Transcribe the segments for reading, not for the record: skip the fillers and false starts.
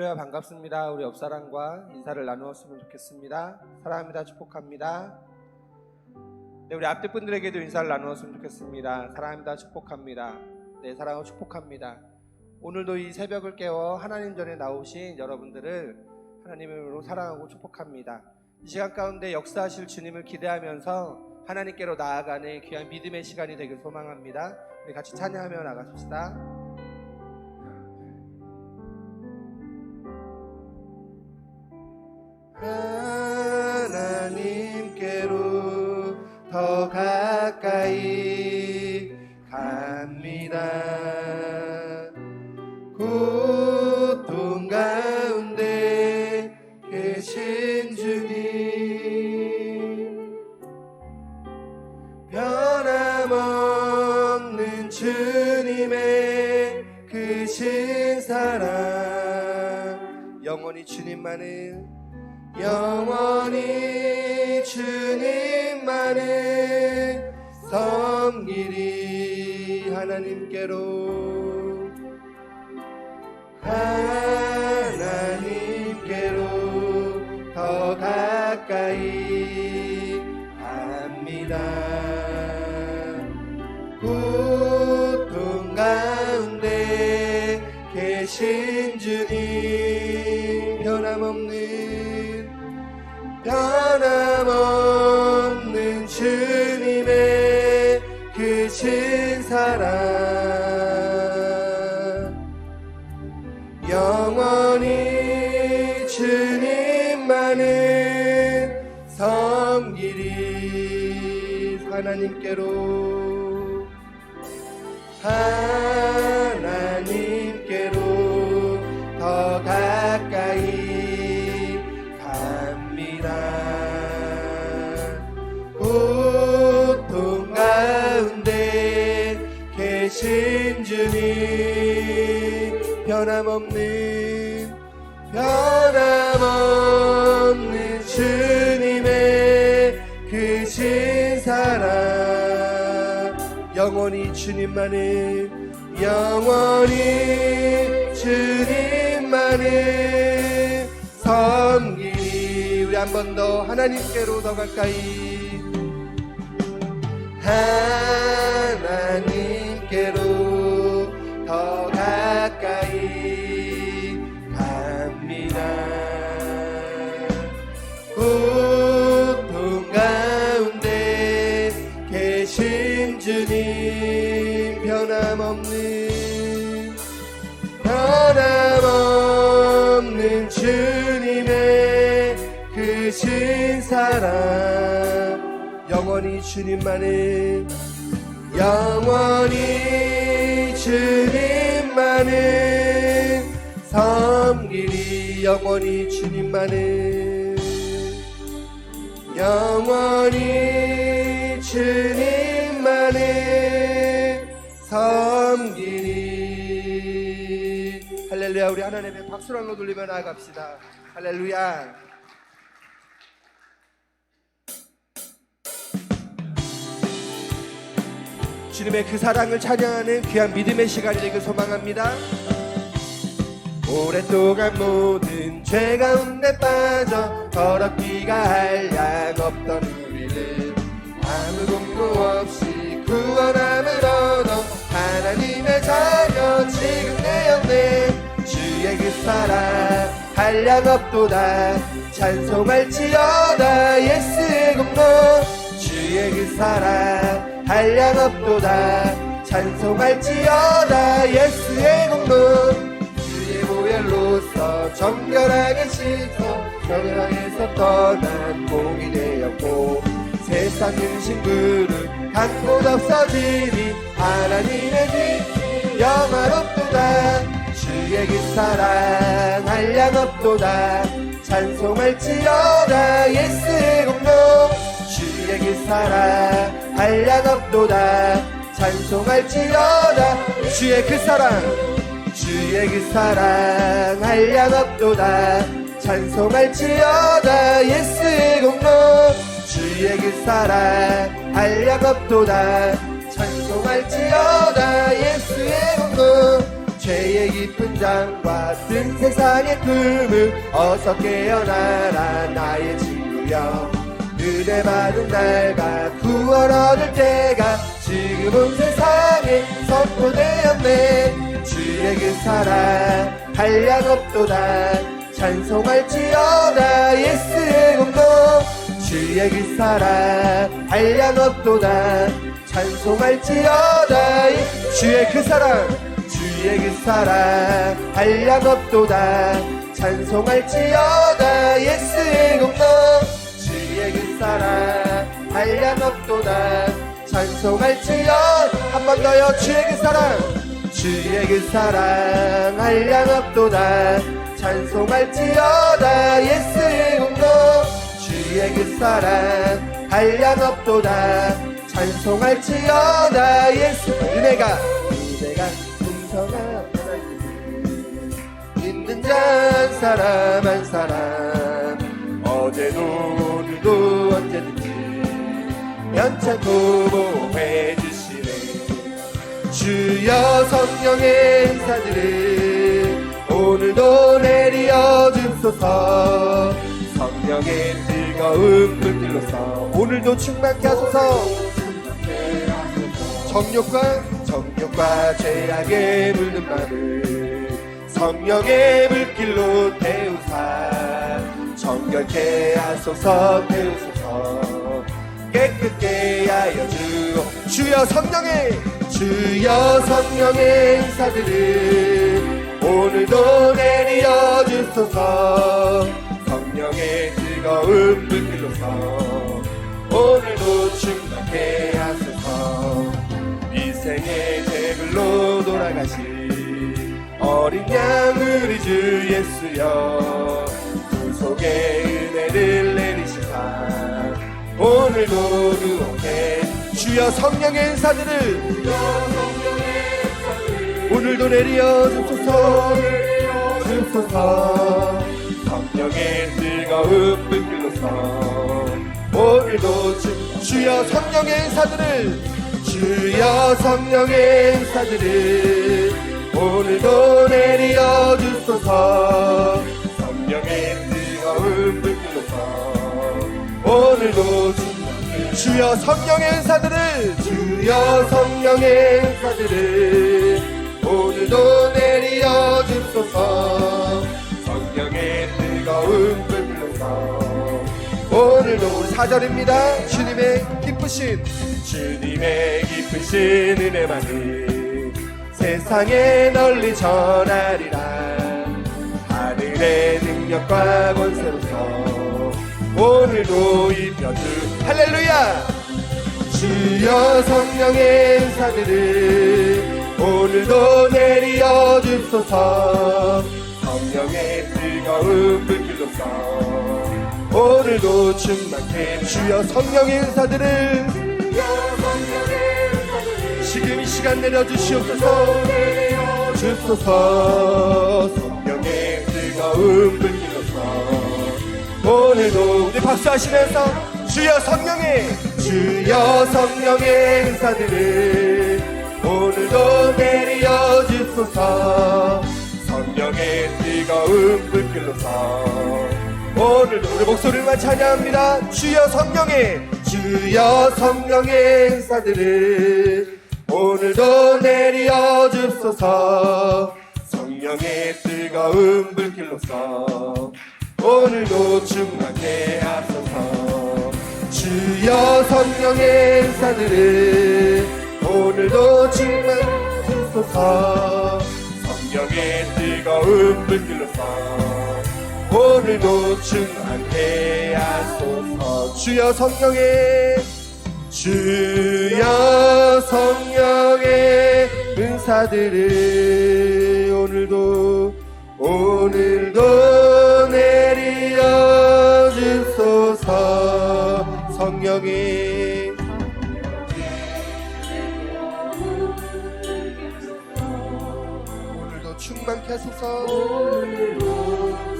할렐루야, 반갑습니다. 우리 옆사람과 인사를 나누었으면 좋겠습니다. 사랑합니다. 축복합니다. 네, 우리 앞뒤 분들에게도 인사를 나누었으면 좋겠습니다. 사랑합니다. 축복합니다. 네, 사랑하고 축복합니다. 오늘도 이 새벽을 깨워 하나님 전에 나오신 여러분들을 하나님으로 사랑하고 축복합니다. 이 시간 가운데 역사하실 주님을 기대하면서 하나님께로 나아가는 귀한 믿음의 시간이 되길 소망합니다. 우리 같이 찬양하며 나가십시다. 하나님께로 더 가까이 갑니다. 고통 가운데 계신 주님, 변함없는 주님의 크신 사랑, 영원히 주님만을 섬기리. 하나님께로 더 가까이 갑니다. 고통 가운데 계신 주님, 변함없는 주님의 크신 사랑, 영원히 주님만을 섬기리. 하나님께로 더 가까이 갑니다. 고통 가운데 계신 주님, 변함없는 주님의 크신 사랑, 영원히 주님만을 섬기리. 우리 한 번 더 하나님께로 더 가까이, 하나님께로 더 가까이 갑니다. 고통 가운데 계신 주님, 변함없는 주님의 크신 사랑, 영원히 주님만을 섬기리. 영원히 주님만을 섬기리. 할렐루야. 우리 하나님의 박수를 한번 돌리며 나아갑시다. 할렐루야. 주님의 그 사랑을 찬양하는 귀한 믿음의 시간이 되길 소망합니다. 오랫동안 모든 죄 가운데 빠져 더럽기가 한량 없던 우리를 아무 공로 없이 구원함을 얻어 하나님의 자녀 지금 되었네. 주의 그 사랑 한량 없도다. 찬송할지어다 예수의 공로. 주의 그 사랑 한량 없도다. 찬송할지어다 예수의 공로. 주의 보혈로서 정결하게 씻어 세상에서 떠난 공이 되었고, 세상 근심들은 간 곳 없어지니 하나님의 빛이 영화롭도다. 주의 그 사랑 한량 없도다. 찬송할지어다 예수의 공로. 주의 그 사랑 한량 없도다. 찬송할지어다. 주의 그 사랑 한량 없도다. 찬송할지어다 예수의 공로. 주의 그 사랑 한량 없도다. 찬송할지어다 예수의 공로. 죄의 깊은 잠과 든 세상의 꿈을 어서 깨어나라 나의 친구여. 은혜 받은 날과 구원 얻을 때가 지금 온 세상에 선포되었네. 주의 그 사랑 한량없도다 찬송할지어다 예수의 공동. 주의 그 사랑 한량없도다 찬송할지어다. 주의 그 사랑 주의 그 사랑 한량없도다 찬송할지어다 예수의 공동. 주의 그 사랑 한량없도다 찬송할지어다. 한 번 더요. 주의 그 사랑 주의 그 사랑 한량없도다 찬송할지어다 예수의 공동. 주의 그 사랑 한량없도다 찬송할지어다 예수. 은혜가 풍성한 있는 자 한 사람 한 사람 어제도 오늘도 언제든지 연찮고 보호해 주시네. 주여 성령의 은사들을 오늘도 내려 주소서. 성령의 뜨거운 불길로서 오늘도 충만케 하소서. 정욕과 죄악에 물든 마음을 성령의 불길로 태우사 정결케 하소서. 태우소서 깨끗게 하여 주오. 주여 성령의 은사들을 오늘도 내려 주소서. 성령의 뜨거운 불길로서 오늘도 충만케 하소서. 인생의 제물로 돌아가신 어린 양 우리 주 예수여. 구속의 은혜를 내리시사 오늘도 누옥해. 주여 성령의 은사들을 오늘도 내려 주소서. 성령의 뜨거운 불길로서 오늘도 주여 성령의 은사들을 오늘도 내려 주소서. 성령의 뜨거운 불길로서 오늘도 주여 성령의 은사들을 오늘도 내려 주소서. 성령의 뜨거운 불길로서 오늘도 4절입니다. 주님의 기쁘신 은혜만을 세상에 널리 전하리라. 하늘의 능력과 권세로서 오늘도 입혀주. 할렐루야. 주여 성령의 은사들을 오늘도 내려 주소서. 성령의 뜨거운 불길로서 오늘도 충만케. 주여 성령의 은사들을 지금 이 시간 내려 주시옵소서. 성령의 뜨거운 불길로서 오늘도 우리 박수하시면서 주여 성령의 은사들을 오늘도 내려 주소서. 성령의 뜨거운 불길로서 오늘도 우리 목소리만 찬양합니다. 주여 성령의 은사들을 오늘도 내려 주소서. 성령의 뜨거운 불길로서 오늘도 충만케 하소서. 주여 성령의 은사들을 오늘도 충만케 하소서. 성령의 뜨거운 불길로서 오늘도 충만케 하소서. 주여 성령의 은사들을 오늘도 내려 주소서. 성령의 오늘도 충만케 하소서.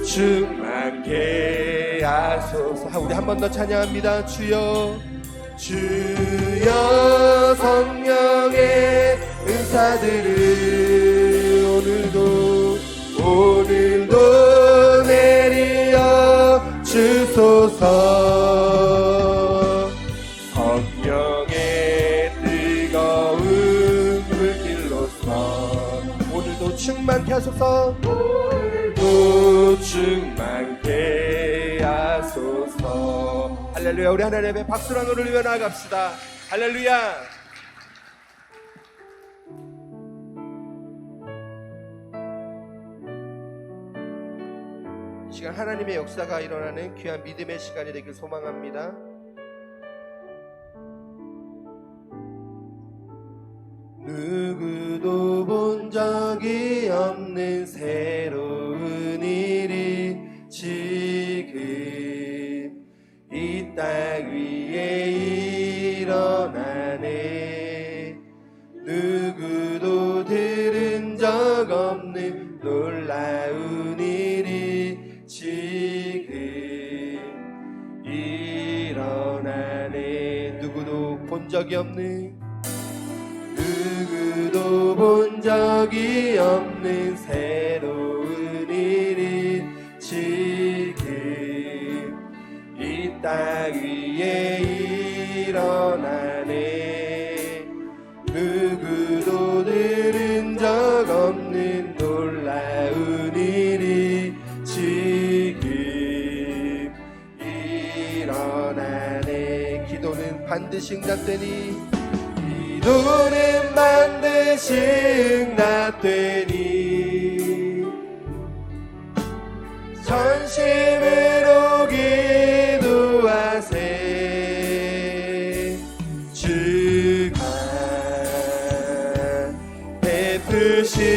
충만케 하소서. 우리 한 번 더 찬양합니다. 주여 성령의 은사들을 주소서. 성령의 뜨거운 불길로서 오늘도 충만케 하소서. 오늘도 충만케 하소서. 할렐루야. 우리 하나님 앞에 박수로 하늘을 위해 나아갑시다. 할렐루야. 이 시간 하나님의 역사가 일어나는 귀한 믿음의 시간이 되길 소망합니다. 누구도 본 적이 없는 새로운 일이 지금 이 땅 위에 일어나네. 누구도 들은 적 없는 놀라운 일이 지금 일어나네. 누구도 본 적이 없는, 누구도 본 적이 없는 새로운 일이 지금 이 땅 위에 일어나네. 누구도 들은 적 없는 놀라운 일이 지금 일어나네. 기도는 반드시 응답되니, 기도는 반드시 응답되니, 전심으로 기도하세. 주가 베푸시는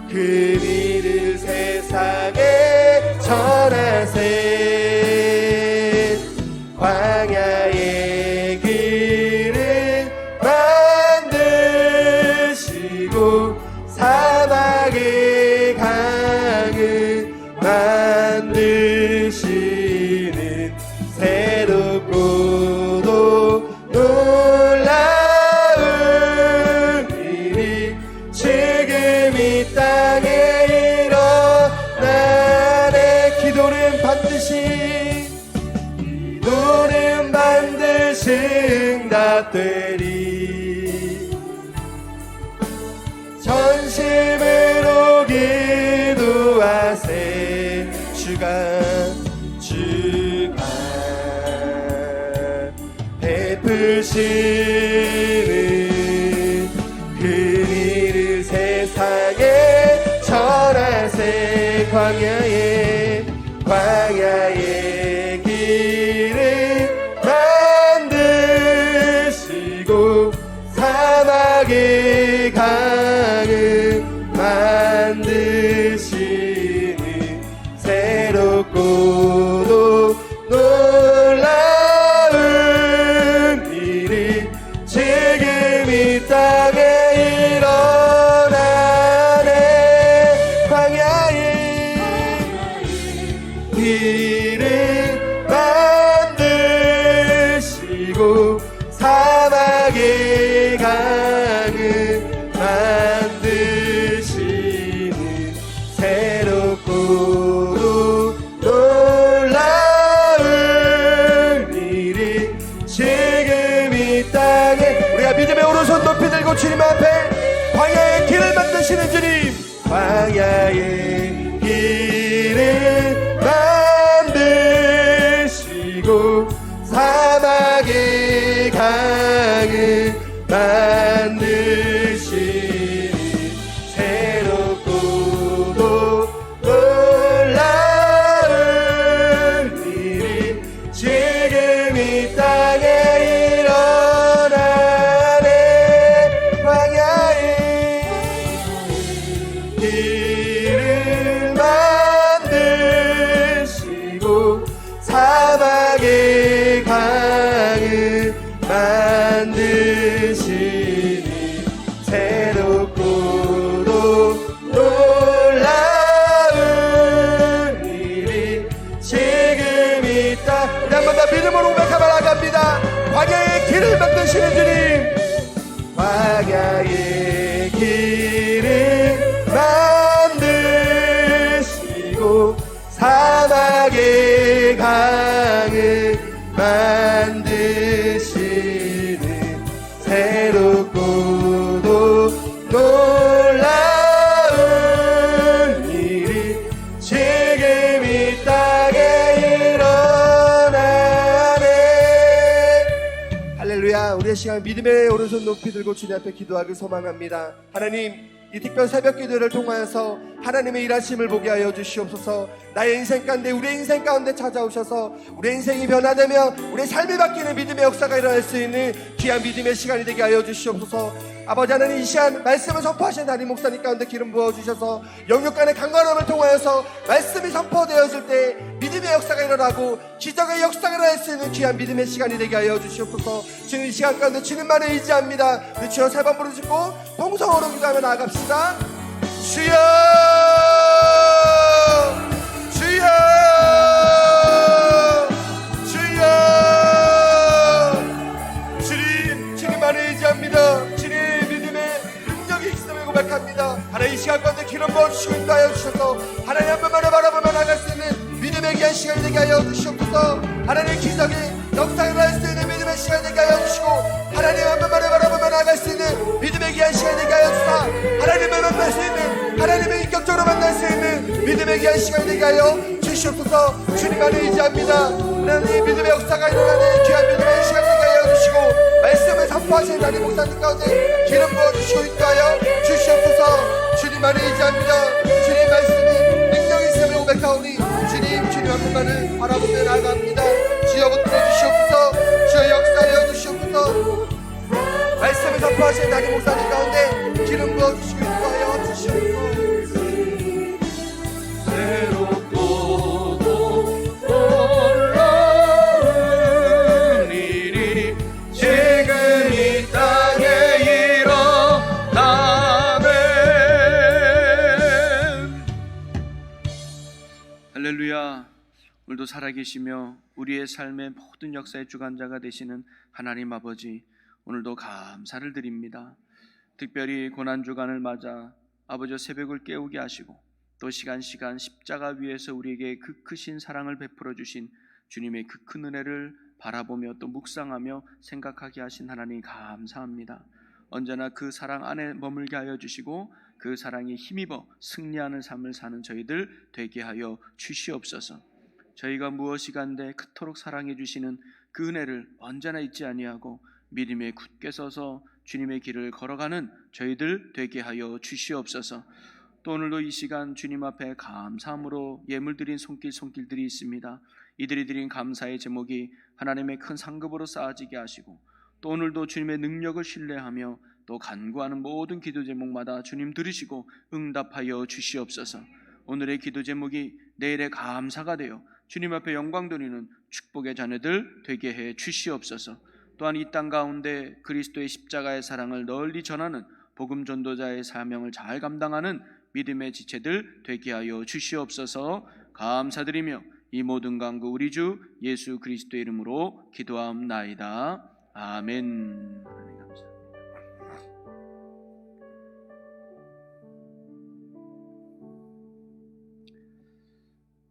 그 일을 세상에 전하세. 광야의 길을 만드시고 사막의 강을 만드시는 새롭고도 놀라운 일이 지금 이 땅에 일어나네. 기도는 반드시 응답되리. 전심으로 기도하세. 주가 베푸시는 그 일을 세상에 전하세. 광야의 길을 만드시고 사막의 강을 만드시는 새롭고도 놀라운 일이 지금 이 땅에 일어나네. 광야의 길을 만드시고 사막의 강을 만드시는 새롭고도 놀라운 일이 지금 이 땅에. 우리가 믿음의 오른손 높이 들고 주님 앞에 광야의 길을 만드시는 주님, 광야의 길을 만드시고 사막의 강을 만드시는 새롭고도 놀라운 일이 지금 이 땅에 일어나네. 광야의 길을 만드시고 사막의 강을 만드시는 새롭고도 놀라운 일이 지금 있다. 우리 한 번 더 믿음으로 고백하며 나갑니다. 광야의 길을 만드시는 주님, 광야의 길을 만드시고 사막의 강을 만드시는 새롭고도 놀라운 일이 지금 이 땅에 일어나네. 할렐루야. 우리의 시간 믿음의 오른손 높이 들고 주님 앞에 기도하길 소망합니다. 하나님, 이 특별 새벽 기도를 통하여서 하나님의 일하심을 보게 하여 주시옵소서. 나의 인생 가운데, 우리의 인생 가운데 찾아오셔서 우리의 인생이 변화되며 우리의 삶이 바뀌는 믿음의 역사가 일어날 수 있는 귀한 믿음의 시간이 되게 하여 주시옵소서. 아버지 하나님, 이 시간 말씀을 선포하신 담임 목사님 가운데 기름 부어주셔서 영육 간의 강건함을 통하여서 말씀이 선포되었을 때 믿음의 역사가 일어나고 기적의 역사가 일어날 수 있는 귀한 믿음의 시간이 되게 하여 주시옵소서. 지금 이 시간 가운데 주님만을 의지합니다. 우리 주여 세 번 부르짖고 동성으로 기도하며 나아갑시다. 주여, 주여, 주여. 주님만을 의지합니다. 주님의 믿음의 능력이 있음을 고백합니다. 하나님, 이 시간 가운데 기름 부어주시고 인도하여 주셔서 하나님 한 분만을 바라보며 나갈 수 있는 믿음의 귀한 시간이 되게 하여 주시옵소서. 하나님, 기적이 역사를 할 수 있는 믿음의 시간이 되게 하여 주시고 하나님 한 분만을 바라보며 나갈 수 있는 믿음의 귀한 시간이 되게 하여 주사 하나님을 만날 수 있는, 하나님을 인격적으로 만날 수 있는 믿음의 귀한 시간이 되게 하여 주시옵소서. 주님만을 의지합니다. 하나님, 믿음의 역사가 일어나는 귀한 믿음의 시간이 되게 하여 주시고 말씀을 선포하시는 담임 목사님 가운데 기름 부어주시고 인도하여 주시옵소서. 주님만을 의지합니다. 주님 말씀이 능력이 있음을 고백하오니 주님 한 분만을 바라보며 나아갑니다. 주여 붙들어 주시옵소서. 주여 역사하여 주시옵소서. 말씀을 선포하시는 담임 목사님 가운데 기름 부어주시고 인도하여 주시옵소서. 할렐루야. 오늘도 살아계시며 우리의 삶의 모든 역사의 주관자가 되시는 하나님 아버지, 오늘도 감사를 드립니다. 특별히 고난주간을 맞아 아버지 새벽을 깨우게 하시고 또 시간 십자가 위에서 우리에게 그 크신 사랑을 베풀어 주신 주님의 그 큰 은혜를 바라보며 또 묵상하며 생각하게 하신 하나님 감사합니다. 언제나 그 사랑 안에 머물게 하여 주시고 그 사랑에 힘입어 승리하는 삶을 사는 저희들 되게 하여 주시옵소서. 저희가 무엇이 간데 그토록 사랑해 주시는 그 은혜를 언제나 잊지 아니하고 믿음에 굳게 서서 주님의 길을 걸어가는 저희들 되게 하여 주시옵소서. 또 오늘도 이 시간 주님 앞에 감사함으로 예물 드린 손길들이 있습니다. 이들이 드린 감사의 제목이 하나님의 큰 상급으로 쌓아지게 하시고 또 오늘도 주님의 능력을 신뢰하며 또 간구하는 모든 기도 제목마다 주님 들으시고 응답하여 주시옵소서. 오늘의 기도 제목이 내일의 감사가 되어 주님 앞에 영광 돌리는 축복의 자녀들 되게 해 주시옵소서. 또한 이 땅 가운데 그리스도의 십자가의 사랑을 널리 전하는 복음 전도자의 사명을 잘 감당하는 믿음의 지체들 되게 하여 주시옵소서. 감사드리며 이 모든 간구 우리 주 예수 그리스도의 이름으로 기도하옵나이다. 아멘. 감사합니다.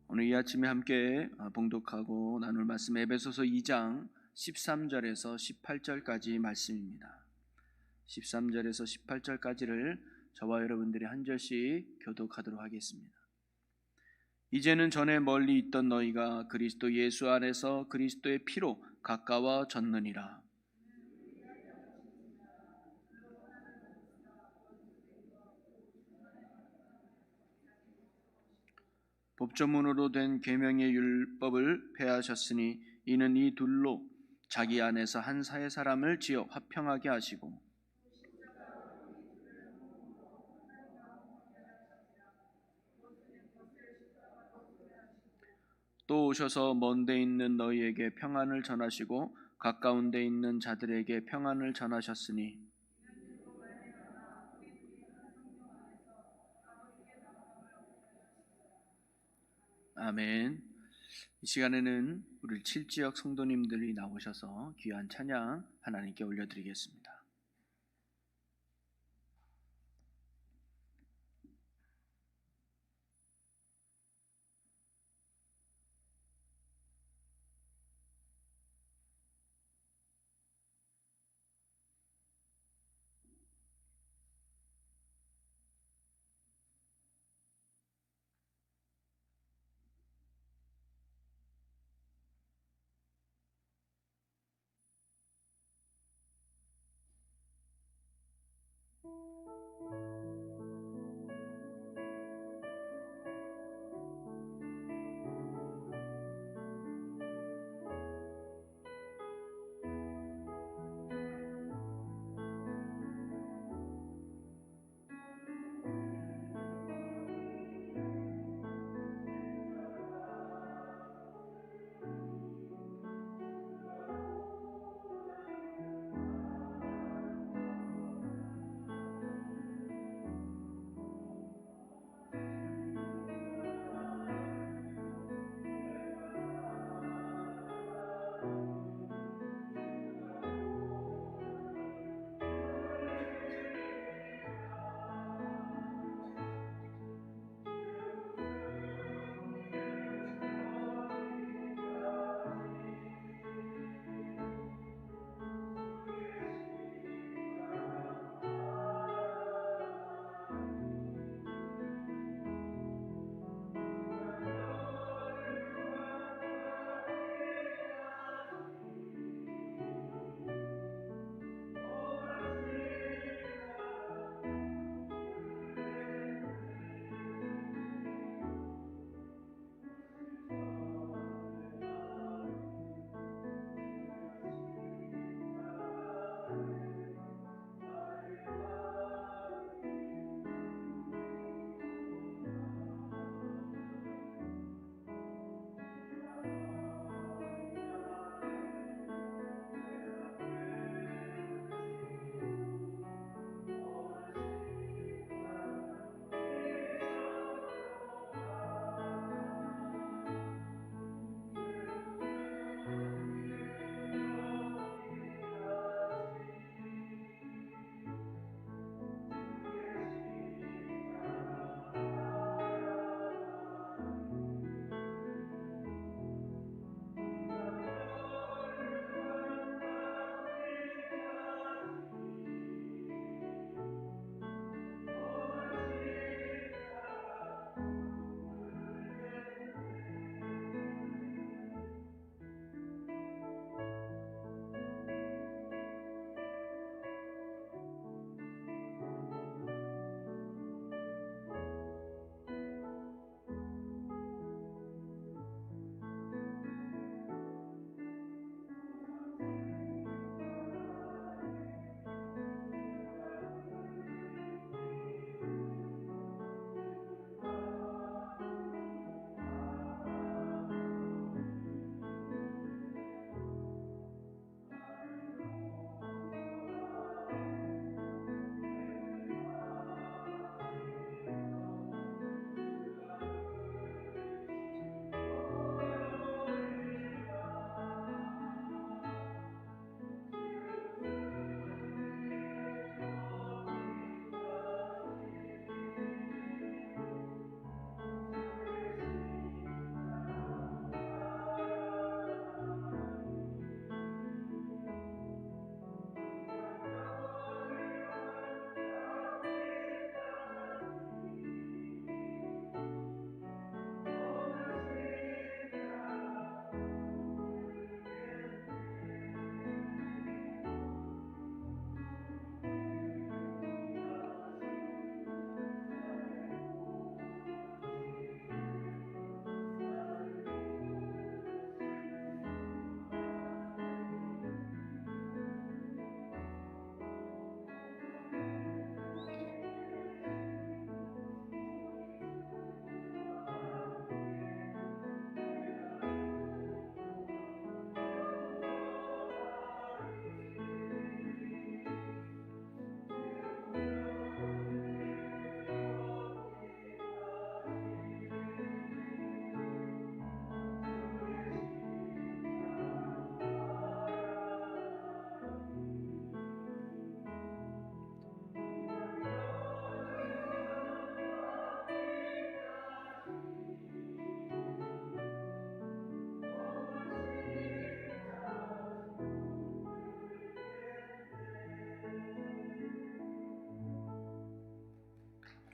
오늘 이 아침에 함께 봉독하고 나눌 말씀 에베소서 2장 13절에서 18절까지 말씀입니다. 13절에서 18절까지를 저와 여러분들이 한 절씩 교독하도록 하겠습니다. 이제는 전에 멀리 있던 너희가 그리스도 예수 안에서 그리스도의 피로 가까워졌느니라. 법조문으로 된 계명의 율법을 폐하셨으니 이는 이 둘로 자기 안에서 한 사회 사람을 지어 화평하게 하시고 또 오셔서 먼 데 있는 너희에게 평안을 전하시고 가까운 데 있는 자들에게 평안을 전하셨으니 아멘. 이 시간에는 우리 7지역 성도님들이 나오셔서 귀한 찬양 하나님께 올려드리겠습니다.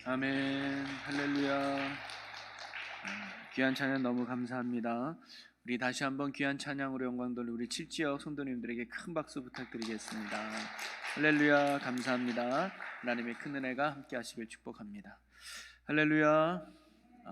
아멘. 할렐루야. 귀한 찬양 너무 감사합니다. 우리 다시 한번 귀한 찬양으로 영광 돌리 우리 칠지역 성도님들에게 큰 박수 부탁드리겠습니다. 할렐루야. 감사합니다. 하나님의 큰 은혜가 함께 하시길 축복합니다. 할렐루야.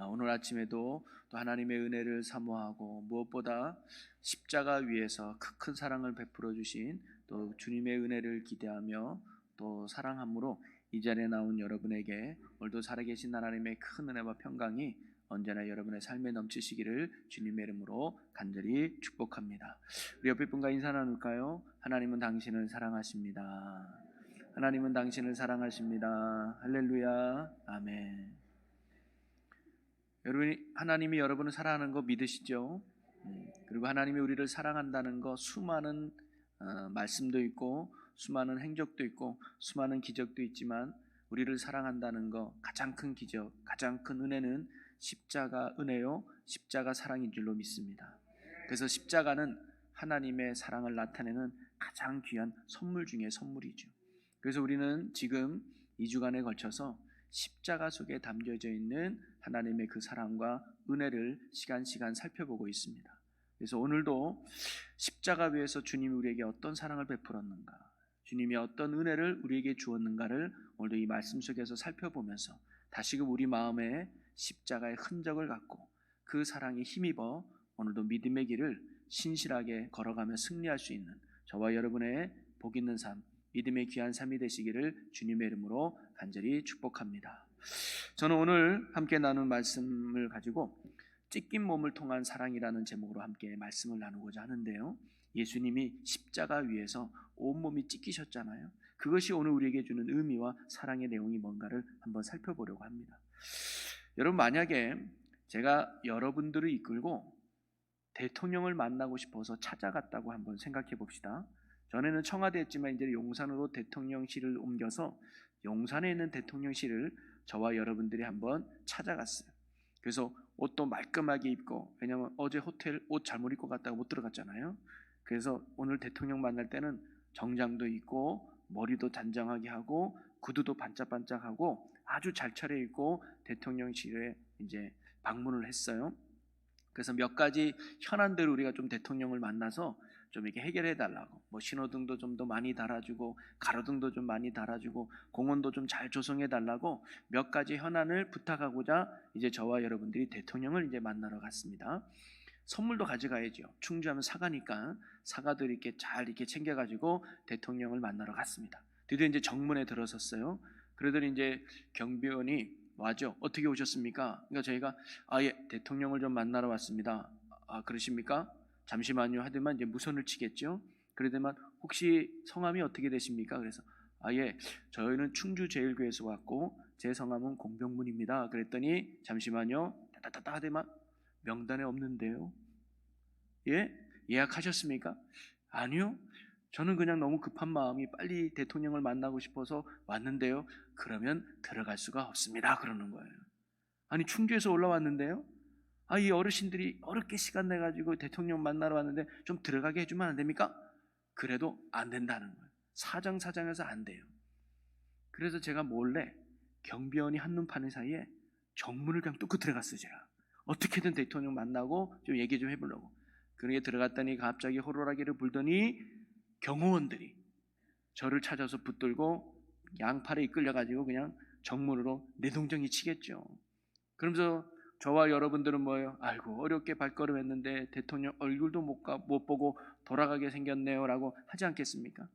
오늘 아침에도 또 하나님의 은혜를 사모하고 무엇보다 십자가 위에서 큰 사랑을 베풀어 주신 또 주님의 은혜를 기대하며 또 사랑함으로 이 자리에 나온 여러분에게 오늘도 살아계신 하나님의 큰 은혜와 평강이 언제나 여러분의 삶에 넘치시기를 주님의 이름으로 간절히 축복합니다. 우리 옆에 분과 인사 나눌까요? 하나님은 당신을 사랑하십니다. 하나님은 당신을 사랑하십니다. 할렐루야. 아멘. 하나님이 여러분을 사랑하는 거 믿으시죠? 그리고 하나님이 우리를 사랑한다는 거 수많은 말씀도 있고 수많은 행적도 있고 수많은 기적도 있지만 우리를 사랑한다는 거 가장 큰 기적, 가장 큰 은혜는 십자가 은혜요, 십자가 사랑인 줄로 믿습니다. 그래서 십자가는 하나님의 사랑을 나타내는 가장 귀한 선물 중에 선물이죠. 그래서 우리는 지금 2주간에 걸쳐서 십자가 속에 담겨져 있는 하나님의 그 사랑과 은혜를 시간 살펴보고 있습니다. 그래서 오늘도 십자가 위에서 주님이 우리에게 어떤 사랑을 베풀었는가, 주님이 어떤 은혜를 우리에게 주었는가를 오늘도 이 말씀 속에서 살펴보면서 다시금 우리 마음에 십자가의 흔적을 갖고 그 사랑에 힘입어 오늘도 믿음의 길을 신실하게 걸어가며 승리할 수 있는 저와 여러분의 복 있는 삶, 믿음의 귀한 삶이 되시기를 주님의 이름으로 간절히 축복합니다. 저는 오늘 함께 나눈 말씀을 가지고 찢긴 몸을 통한 사랑이라는 제목으로 함께 말씀을 나누고자 하는데요, 예수님이 십자가 위에서 온몸이 찢기셨잖아요. 그것이 오늘 우리에게 주는 의미와 사랑의 내용이 뭔가를 한번 살펴보려고 합니다. 여러분, 만약에 제가 여러분들을 이끌고 대통령을 만나고 싶어서 찾아갔다고 한번 생각해 봅시다. 전에는 청와대에 있지만 이제 용산으로 대통령실을 옮겨서 용산에 있는 대통령실을 저와 여러분들이 한번 찾아갔어요. 그래서 옷도 말끔하게 입고, 왜냐면 어제 호텔 옷 잘못 입고 갔다가 못 들어갔잖아요. 그래서 오늘 대통령 만날 때는 정장도 입고 머리도 단정하게 하고 구두도 반짝반짝하고 아주 잘 차려입고 대통령실에 이제 방문을 했어요. 그래서 몇 가지 현안들을 우리가 좀 대통령을 만나서 좀 이렇게 해결해 달라고, 뭐 신호등도 좀 더 많이 달아주고 가로등도 좀 많이 달아주고 공원도 좀 잘 조성해 달라고 몇 가지 현안을 부탁하고자 이제 저와 여러분들이 대통령을 이제 만나러 갔습니다. 선물도 가져가야죠. 충주하면 사과니까 사과도 이렇게 잘 이렇게 챙겨가지고 대통령을 만나러 갔습니다. 드디어 이제 정문에 들어섰어요. 그러더니 이제 경비원이 와죠. 어떻게 오셨습니까? 그러니까 저희가 예, 대통령을 좀 만나러 왔습니다. 그러십니까? 잠시만요 하더만 이제 무선을 치겠죠. 그러더만 혹시 성함이 어떻게 되십니까? 그래서 예, 저희는 충주제일교회에서 왔고 제 성함은 공병문입니다. 그랬더니 잠시만요 따따따 하더만 명단에 없는데요. 예? 예약하셨습니까? 아니요. 저는 그냥 너무 급한 마음이 빨리 대통령을 만나고 싶어서 왔는데요. 그러면 들어갈 수가 없습니다. 그러는 거예요. 아니 충주에서 올라왔는데요. 이 어르신들이 어렵게 시간 내가지고 대통령 만나러 왔는데 좀 들어가게 해주면 안 됩니까? 그래도 안 된다는 거예요. 사정사정해서 안 돼요. 그래서 제가 몰래 경비원이 한눈 파는 사이에 정문을 그냥 뚫고 들어갔어요. 제가 어떻게든 대통령 만나고 좀 얘기 좀 해보려고. 그러게 들어갔더니 갑자기 호루라기를 불더니 경호원들이 저를 찾아서 붙들고 양팔에 이끌려가지고 그냥 정문으로 내동정이 치겠죠. 그러면서 저와 여러분들은 뭐예요? 아이고 어렵게 발걸음했는데 대통령 얼굴도 못 보고 돌아가게 생겼네요 라고 하지 않겠습니까?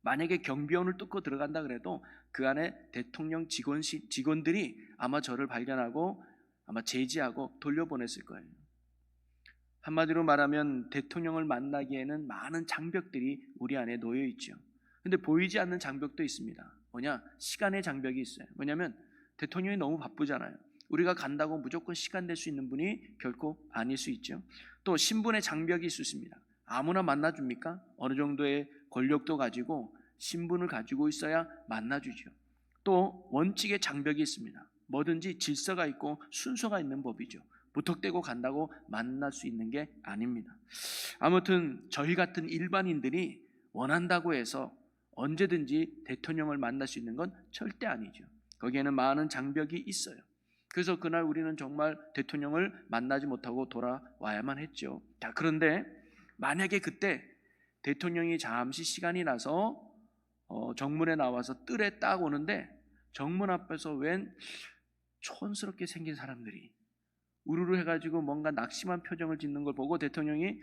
만약에 경비원을 뚫고 들어간다 그래도 그 안에 대통령 직원들이 아마 저를 발견하고 아마 제지하고 돌려보냈을 거예요. 한마디로 말하면 대통령을 만나기에는 많은 장벽들이 우리 안에 놓여 있죠. 근데 보이지 않는 장벽도 있습니다. 뭐냐? 시간의 장벽이 있어요. 뭐냐면 대통령이 너무 바쁘잖아요. 우리가 간다고 무조건 시간 낼 수 있는 분이 결코 아닐 수 있죠. 또 신분의 장벽이 있습니다. 아무나 만나줍니까? 어느 정도의 권력도 가지고 신분을 가지고 있어야 만나주죠. 또 원칙의 장벽이 있습니다. 뭐든지 질서가 있고 순서가 있는 법이죠. 무턱대고 간다고 만날 수 있는 게 아닙니다. 아무튼 저희 같은 일반인들이 원한다고 해서 언제든지 대통령을 만날 수 있는 건 절대 아니죠. 거기에는 많은 장벽이 있어요. 그래서 그날 우리는 정말 대통령을 만나지 못하고 돌아와야만 했죠. 자, 그런데 만약에 그때 대통령이 잠시 시간이 나서 정문에 나와서 뜰에 딱 오는데 정문 앞에서 웬 촌스럽게 생긴 사람들이 우르르 해가지고 뭔가 낙심한 표정을 짓는 걸 보고 대통령이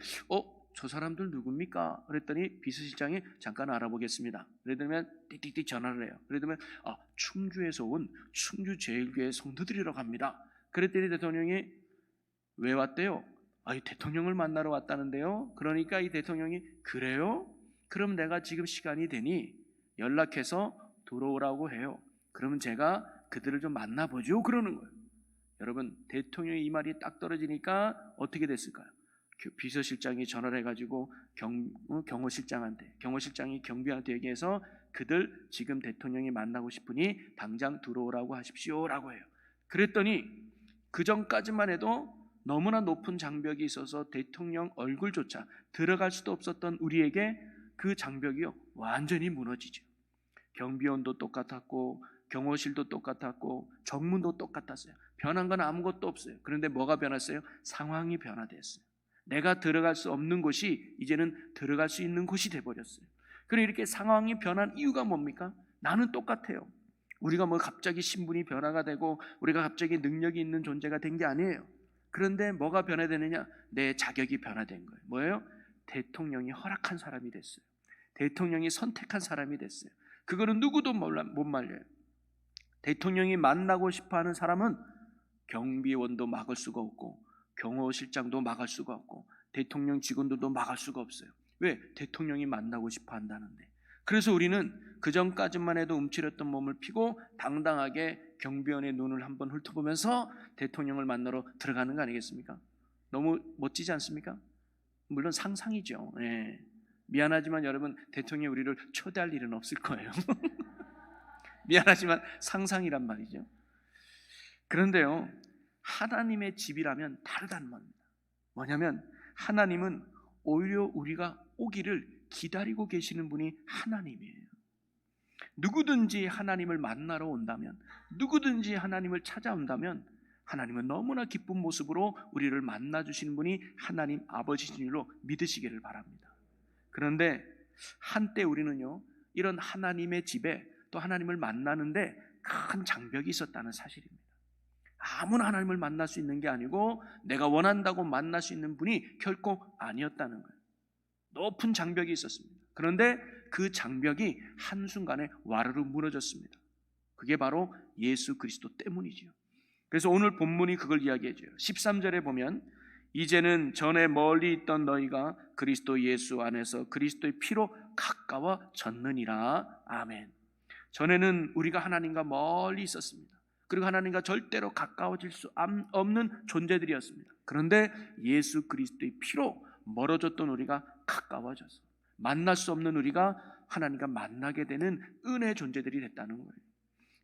저 사람들 누굽니까? 그랬더니 비서실장이 잠깐 알아보겠습니다. 그러더니 띡띡띡 전화를 해요. 그러더니 충주에서 온 충주제일교회 성도들이라고 합니다. 그랬더니 대통령이 왜 왔대요? 이 대통령을 만나러 왔다는데요. 그러니까 이 대통령이 그래요? 그럼 내가 지금 시간이 되니 연락해서 들어오라고 해요. 그러면 제가 그들을 좀 만나보죠. 그러는 거예요. 여러분, 대통령이 이 말이 딱 떨어지니까 어떻게 됐을까요? 비서실장이 전화를 해가지고 경호실장이 경비한테 얘기해서 그들 지금 대통령이 만나고 싶으니 당장 들어오라고 하십시오라고 해요. 그랬더니 그 전까지만 해도 너무나 높은 장벽이 있어서 대통령 얼굴조차 들어갈 수도 없었던 우리에게 그 장벽이요 완전히 무너지죠. 경비원도 똑같았고 경호실도 똑같았고 정문도 똑같았어요. 변한 건 아무것도 없어요. 그런데 뭐가 변했어요? 상황이 변화됐어요. 내가 들어갈 수 없는 곳이 이제는 들어갈 수 있는 곳이 돼버렸어요. 그럼 이렇게 상황이 변한 이유가 뭡니까? 나는 똑같아요. 우리가 뭐 갑자기 신분이 변화가 되고 우리가 갑자기 능력이 있는 존재가 된 게 아니에요. 그런데 뭐가 변화되느냐? 내 자격이 변화된 거예요. 뭐예요? 대통령이 허락한 사람이 됐어요. 대통령이 선택한 사람이 됐어요. 그거는 누구도 못 말려요. 대통령이 만나고 싶어하는 사람은 경비원도 막을 수가 없고 경호실장도 막을 수가 없고 대통령 직원들도 막을 수가 없어요. 왜? 대통령이 만나고 싶어 한다는데. 그래서 우리는 그전까지만 해도 움츠렸던 몸을 피고 당당하게 경비원의 눈을 한번 훑어보면서 대통령을 만나러 들어가는 거 아니겠습니까? 너무 멋지지 않습니까? 물론 상상이죠. 예. 미안하지만 여러분, 대통령이 우리를 초대할 일은 없을 거예요. 미안하지만 상상이란 말이죠. 그런데요, 하나님의 집이라면 다르다는 말입니다. 뭐냐면 하나님은 오히려 우리가 오기를 기다리고 계시는 분이 하나님이에요. 누구든지 하나님을 만나러 온다면, 누구든지 하나님을 찾아온다면 하나님은 너무나 기쁜 모습으로 우리를 만나주시는 분이 하나님 아버지신 줄로 믿으시기를 바랍니다. 그런데 한때 우리는요, 이런 하나님의 집에 또 하나님을 만나는데 큰 장벽이 있었다는 사실입니다. 아무나 하나님을 만날 수 있는 게 아니고 내가 원한다고 만날 수 있는 분이 결코 아니었다는 거예요. 높은 장벽이 있었습니다. 그런데 그 장벽이 한순간에 와르르 무너졌습니다. 그게 바로 예수 그리스도 때문이지요. 그래서 오늘 본문이 그걸 이야기해줘요. 13절에 보면 이제는 전에 멀리 있던 너희가 그리스도 예수 안에서 그리스도의 피로 가까워졌느니라. 아멘. 전에는 우리가 하나님과 멀리 있었습니다. 그리고 하나님과 절대로 가까워질 수 없는 존재들이었습니다. 그런데 예수 그리스도의 피로 멀어졌던 우리가 가까워져서 만날 수 없는 우리가 하나님과 만나게 되는 은혜의 존재들이 됐다는 거예요.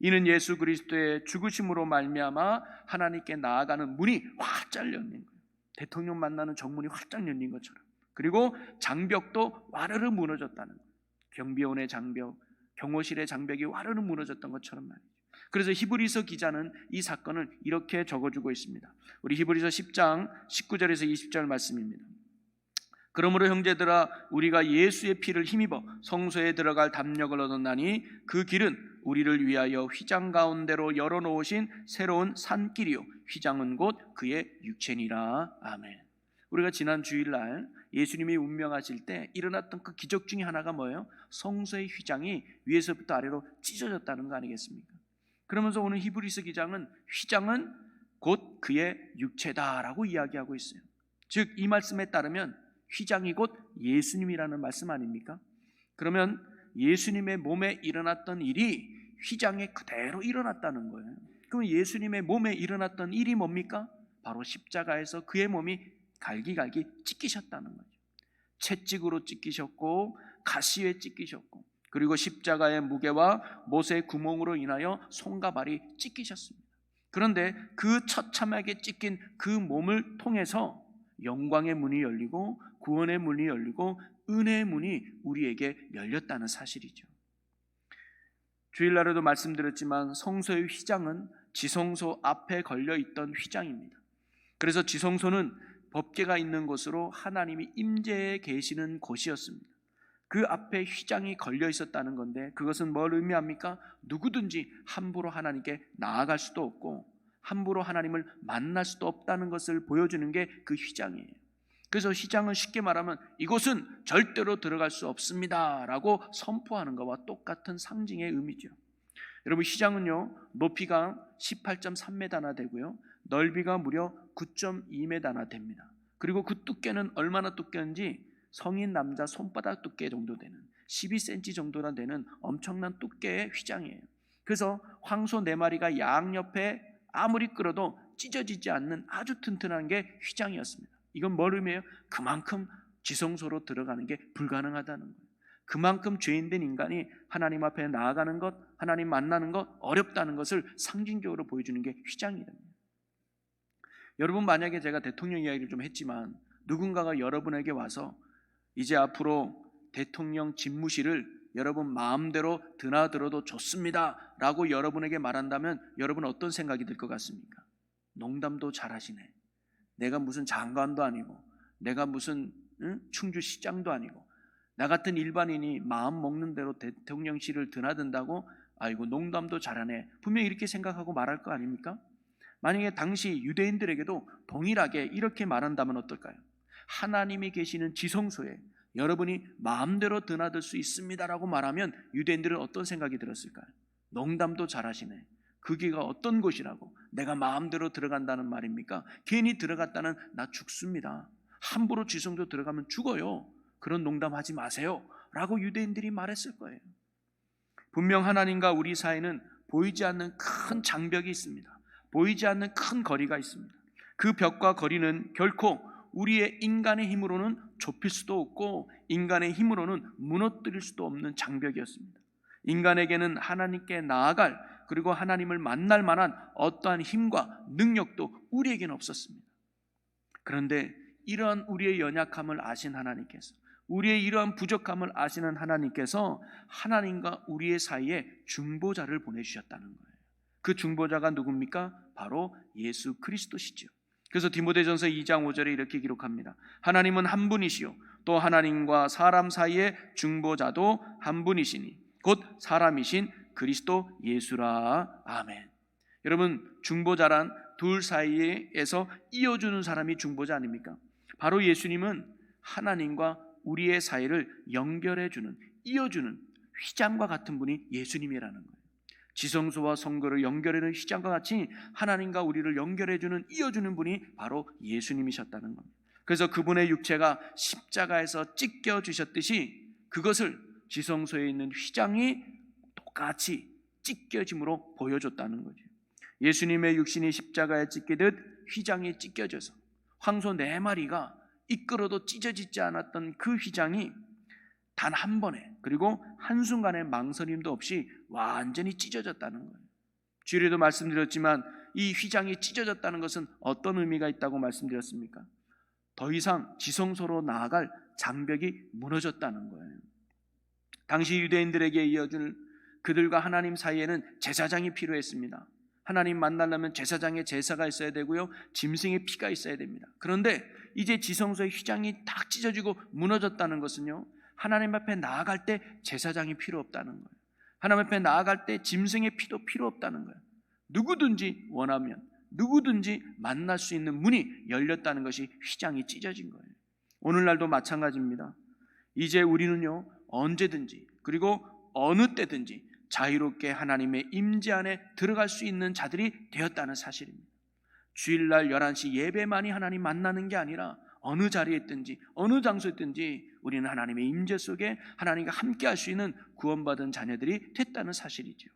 이는 예수 그리스도의 죽으심으로 말미암아 하나님께 나아가는 문이 활짝 열린 거예요. 대통령 만나는 정문이 활짝 열린 것처럼. 그리고 장벽도 와르르 무너졌다는 거예요. 경비원의 장벽, 경호실의 장벽이 와르르 무너졌던 것처럼 말이죠. 그래서 히브리서 기자는 이 사건을 이렇게 적어주고 있습니다. 우리 히브리서 10장 19절에서 20절 말씀입니다. 그러므로 형제들아, 우리가 예수의 피를 힘입어 성소에 들어갈 담력을 얻었나니 그 길은 우리를 위하여 휘장 가운데로 열어놓으신 새로운 산길이요 휘장은 곧 그의 육체니라. 아멘. 우리가 지난 주일날 예수님이 운명하실 때 일어났던 그 기적 중에 하나가 뭐예요? 성소의 휘장이 위에서부터 아래로 찢어졌다는 거 아니겠습니까? 그러면서 오늘 히브리서 기자는 휘장은 곧 그의 육체다라고 이야기하고 있어요. 즉 이 말씀에 따르면 휘장이 곧 예수님이라는 말씀 아닙니까? 그러면 예수님의 몸에 일어났던 일이 휘장에 그대로 일어났다는 거예요. 그럼 예수님의 몸에 일어났던 일이 뭡니까? 바로 십자가에서 그의 몸이 갈기갈기 찢기셨다는 거죠. 채찍으로 찢기셨고 가시에 찢기셨고 그리고 십자가의 무게와 못의 구멍으로 인하여 손과 발이 찢기셨습니다. 그런데 그 처참하게 찢긴 그 몸을 통해서 영광의 문이 열리고 구원의 문이 열리고 은혜의 문이 우리에게 열렸다는 사실이죠. 주일날에도 말씀드렸지만 성소의 휘장은 지성소 앞에 걸려있던 휘장입니다. 그래서 지성소는 법궤가 있는 곳으로 하나님이 임재해 계시는 곳이었습니다. 그 앞에 휘장이 걸려 있었다는 건데, 그것은 뭘 의미합니까? 누구든지 함부로 하나님께 나아갈 수도 없고 함부로 하나님을 만날 수도 없다는 것을 보여주는 게 그 휘장이에요. 그래서 휘장은 쉽게 말하면 이곳은 절대로 들어갈 수 없습니다 라고 선포하는 것과 똑같은 상징의 의미죠. 여러분, 휘장은요, 높이가 18.3m나 되고요, 넓이가 무려 9.2m나 됩니다. 그리고 그 두께는 얼마나 두께인지 성인 남자 손바닥 두께 정도 되는 12cm 정도나 되는 엄청난 두께의 휘장이에요. 그래서 황소 4마리가 양옆에 아무리 끌어도 찢어지지 않는 아주 튼튼한 게 휘장이었습니다. 이건 뭘 의미해요? 그만큼 지성소로 들어가는 게 불가능하다는 거예요. 그만큼 죄인된 인간이 하나님 앞에 나아가는 것, 하나님 만나는 것 어렵다는 것을 상징적으로 보여주는 게 휘장이랍니다. 여러분, 만약에 제가 대통령 이야기를 좀 했지만 누군가가 여러분에게 와서 이제 앞으로 대통령 집무실을 여러분 마음대로 드나들어도 좋습니다 라고 여러분에게 말한다면 여러분 어떤 생각이 들 것 같습니까? 농담도 잘하시네. 내가 무슨 장관도 아니고 내가 무슨 충주시장도 아니고 나 같은 일반인이 마음 먹는 대로 대통령실을 드나든다고 아이고 농담도 잘하네, 분명히 이렇게 생각하고 말할 거 아닙니까? 만약에 당시 유대인들에게도 동일하게 이렇게 말한다면 어떨까요? 하나님이 계시는 지성소에 여러분이 마음대로 드나들 수 있습니다라고 말하면 유대인들은 어떤 생각이 들었을까요? 농담도 잘하시네. 거기가 어떤 곳이라고 내가 마음대로 들어간다는 말입니까? 괜히 들어갔다는 나 죽습니다. 함부로 지성소 들어가면 죽어요. 그런 농담하지 마세요 라고 유대인들이 말했을 거예요. 분명 하나님과 우리 사이는 보이지 않는 큰 장벽이 있습니다. 보이지 않는 큰 거리가 있습니다. 그 벽과 거리는 결코 우리의 인간의 힘으로는 좁힐 수도 없고 인간의 힘으로는 무너뜨릴 수도 없는 장벽이었습니다. 인간에게는 하나님께 나아갈, 그리고 하나님을 만날 만한 어떠한 힘과 능력도 우리에게는 없었습니다. 그런데 이러한 우리의 연약함을 아신 하나님께서, 우리의 이러한 부족함을 아시는 하나님께서 하나님과 우리의 사이에 중보자를 보내주셨다는 거예요. 그 중보자가 누굽니까? 바로 예수 그리스도시죠. 그래서 디모데전서 2장 5절에 이렇게 기록합니다. 하나님은 한 분이시요 또 하나님과 사람 사이의 중보자도 한 분이시니 곧 사람이신 그리스도 예수라. 아멘. 여러분, 중보자란 둘 사이에서 이어주는 사람이 중보자 아닙니까? 바로 예수님은 하나님과 우리의 사이를 연결해주는, 이어주는 휘장과 같은 분이 예수님이라는 거예요. 지성소와 성도를 연결해주는 휘장과 같이 하나님과 우리를 연결해주는, 이어주는 분이 바로 예수님이셨다는 겁니다. 그래서 그분의 육체가 십자가에서 찢겨주셨듯이 그것을 지성소에 있는 휘장이 똑같이 찢겨짐으로 보여줬다는 거죠. 예수님의 육신이 십자가에 찢기듯 휘장이 찢겨져서 황소 4마리가 이끌어도 찢어지지 않았던 그 휘장이 단 한 번에, 그리고 한순간의 망설임도 없이 완전히 찢어졌다는 거예요. 주일에도 말씀드렸지만 이 휘장이 찢어졌다는 것은 어떤 의미가 있다고 말씀드렸습니까? 더 이상 지성소로 나아갈 장벽이 무너졌다는 거예요. 당시 유대인들에게 이어줄 그들과 하나님 사이에는 제사장이 필요했습니다. 하나님 만나려면 제사장의 제사가 있어야 되고요, 짐승의 피가 있어야 됩니다. 그런데 이제 지성소의 휘장이 딱 찢어지고 무너졌다는 것은요, 하나님 앞에 나아갈 때 제사장이 필요 없다는 거예요. 하나님 앞에 나아갈 때 짐승의 피도 필요 없다는 거예요. 누구든지 원하면 누구든지 만날 수 있는 문이 열렸다는 것이 휘장이 찢어진 거예요. 오늘날도 마찬가지입니다. 이제 우리는요, 언제든지 그리고 어느 때든지 자유롭게 하나님의 임재 안에 들어갈 수 있는 자들이 되었다는 사실입니다. 주일날 11시 예배만이 하나님 만나는 게 아니라 어느 자리에 있든지 어느 장소에 있든지 우리는 하나님의 임재 속에 하나님과 함께 할 수 있는 구원받은 자녀들이 됐다는 사실이죠.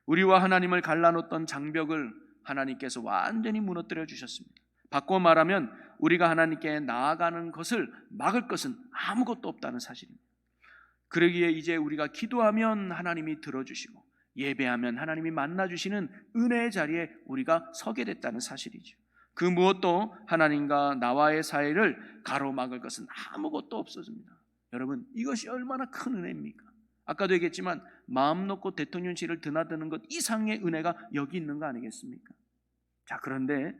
우리와 하나님을 갈라놓던 장벽을 하나님께서 완전히 무너뜨려 주셨습니다. 바꿔 말하면 우리가 하나님께 나아가는 것을 막을 것은 아무것도 없다는 사실입니다. 그러기에 이제 우리가 기도하면 하나님이 들어주시고 예배하면 하나님이 만나주시는 은혜의 자리에 우리가 서게 됐다는 사실이죠. 그 무엇도 하나님과 나와의 사이를 가로막을 것은 아무것도 없어집니다. 여러분, 이것이 얼마나 큰 은혜입니까? 아까도 얘기했지만 마음 놓고 대통령실을 드나드는 것 이상의 은혜가 여기 있는 거 아니겠습니까? 자, 그런데